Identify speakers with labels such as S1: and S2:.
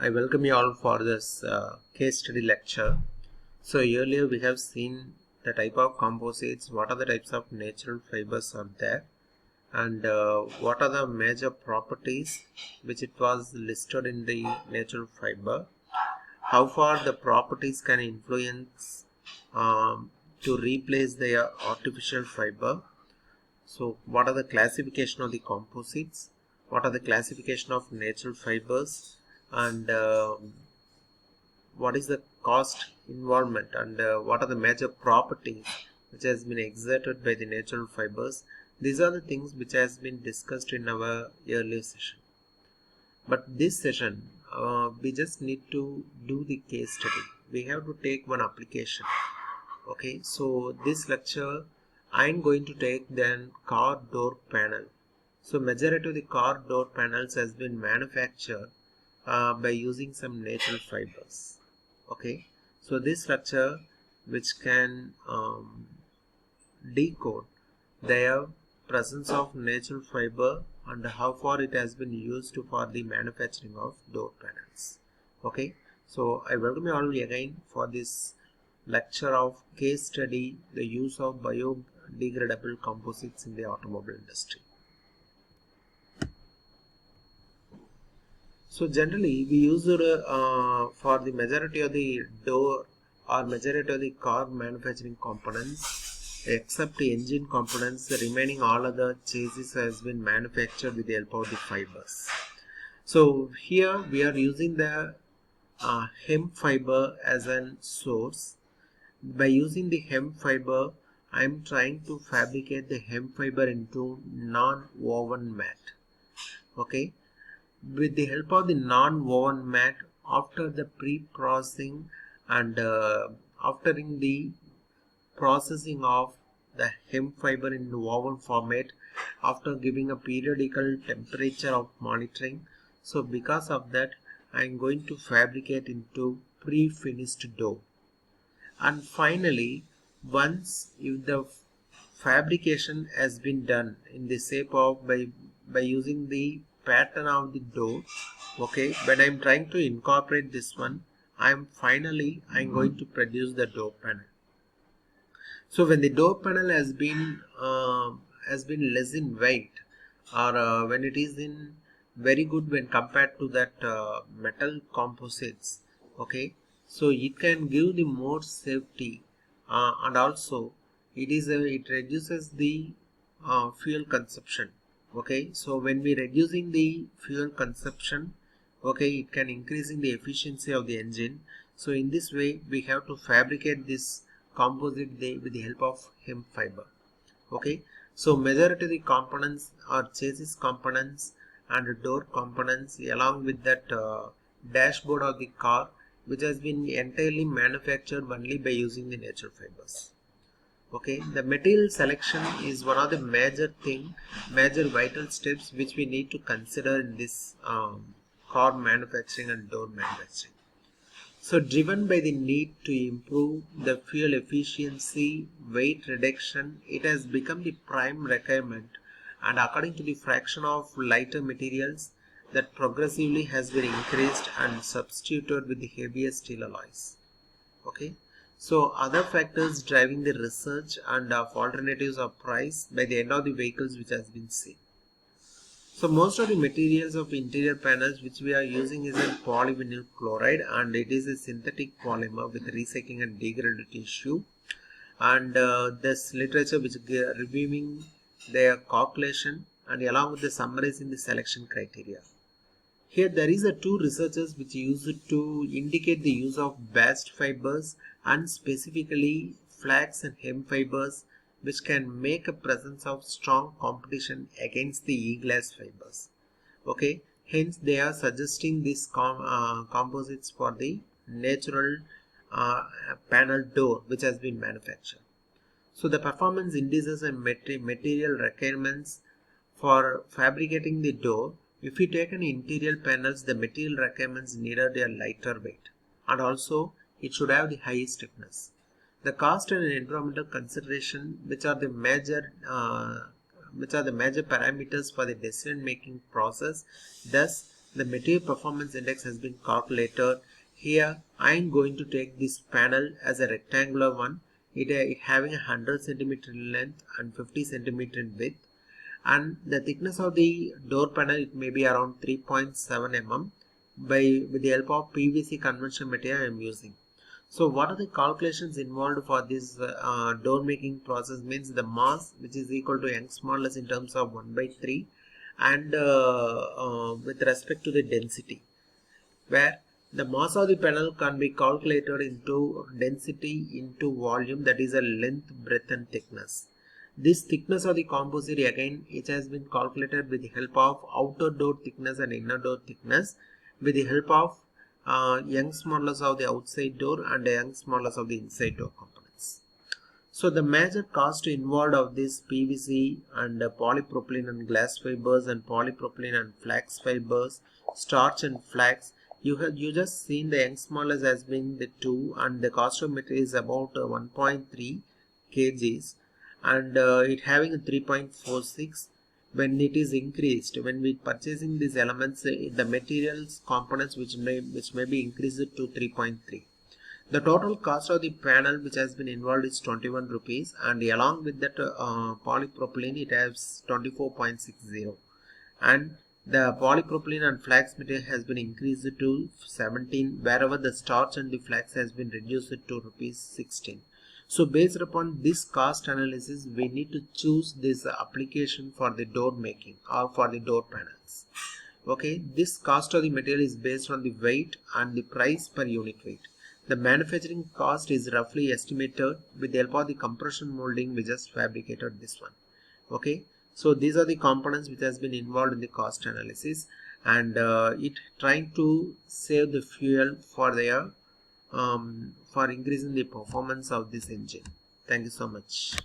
S1: I welcome you all for this case study lecture. So earlier we have seen the type of composites, what are the types of natural fibers are there, and what are the major properties which it was listed in the natural fiber, how far the properties can influence to replace the artificial fiber. So what are the classification of the composites, what are the classification of natural fibers, and what is the cost involvement, and what are the major properties which has been exerted by the natural fibers. These are the things which has been discussed in our earlier session, but this session we just need to do the case study. We have to take one application. Okay, so this lecture I am going to take then car door panel. So majority of the car door panels has been manufactured by using some natural fibers. Okay, so this structure which can decode their presence of natural fiber and how far it has been used for the manufacturing of door panels. Okay, so I welcome you all again for this lecture of case study, the use of biodegradable composites in the automobile industry. So generally we use it for the majority of the door or majority of the car manufacturing components, except the engine components. The remaining all other chassis has been manufactured with the help of the fibers. So here we are using the hemp fiber as a source. By using the hemp fiber, I am trying to fabricate the hemp fiber into non-woven mat. Okay, with the help of the non-woven mat, after the pre-processing and after in the processing of the hemp fiber in the woven format, after giving a periodical temperature of monitoring, so because of that I am going to fabricate into pre-finished dough. And finally, once if the fabrication has been done in the shape of by using the pattern of the dough, okay, when I'm trying to incorporate this one, I'm going to produce the dough panel. So when the dough panel has been less in weight, or when it is in very good when compared to that metal composites, okay, so it can give the more safety, and also it reduces the fuel consumption. Okay, so when we reducing the fuel consumption, okay, it can increasing the efficiency of the engine. So in this way we have to fabricate this composite with the help of hemp fiber. Okay, so majority of the components are chassis components and door components, along with that dashboard of the car, which has been entirely manufactured only by using the natural fibers. Okay, the material selection is one of the major vital steps which we need to consider in this car manufacturing and door manufacturing. So driven by the need to improve the fuel efficiency, weight reduction, it has become the prime requirement, and according to the fraction of lighter materials that progressively has been increased and substituted with the heavier steel alloys. Okay, so other factors driving the research and of alternatives of price by the end of the vehicles which has been seen. So most of the materials of interior panels which we are using is a polyvinyl chloride, and it is a synthetic polymer with recycling and degraded tissue. And this literature which reviewing their calculation and along with the summarizing the selection criteria. Here there is a two researchers which use it to indicate the use of bast fibers and specifically flax and hemp fibers, which can make a presence of strong competition against the e-glass fibers. Okay, hence they are suggesting these composites for the natural panel door which has been manufactured. So the performance indices and material requirements for fabricating the door. If we take an interior panels, the material requirements needed a lighter weight, and also it should have the high stiffness. The cost and environmental consideration, which are the major parameters for the decision making process. Thus, the material performance index has been calculated. Here I am going to take this panel as a rectangular one, it having 100 centimeter in length and 50 centimeter in width, and the thickness of the door panel, it may be around 3.7 mm. With the help of PVC conventional material I am using. So what are the calculations involved for this door making process? Means the mass, which is equal to Young's modulus in terms of 1/3, and with respect to the density, where the mass of the panel can be calculated into density into volume, that is a length, breadth and thickness. This thickness of the composite, again it has been calculated with the help of outer door thickness and inner door thickness, with the help of Young's modulus of the outside door and Young's modulus of the inside door components. So the major cost involved of this PVC and polypropylene and glass fibers and polypropylene and flax fibers, starch and flax, you just seen the Young's modulus as being the 2, and the cost of material is about 1.3 kgs, and it having a 3.46. When it is increased, when we purchasing these elements, the materials components which may be increased to 3.3. The total cost of the panel which has been involved is 21 rupees, and along with that polypropylene it has 24.60, and the polypropylene and flax material has been increased to 17, wherever the starch and the flax has been reduced to rupees 16. So based upon this cost analysis, we need to choose this application for the door making or for the door panels. Okay, this cost of the material is based on the weight and the price per unit weight. The manufacturing cost is roughly estimated with the help of the compression molding. We just fabricated this one. Okay, so these are the components which has been involved in the cost analysis, and it trying to save the fuel for their for increasing the performance of this engine. Thank you so much.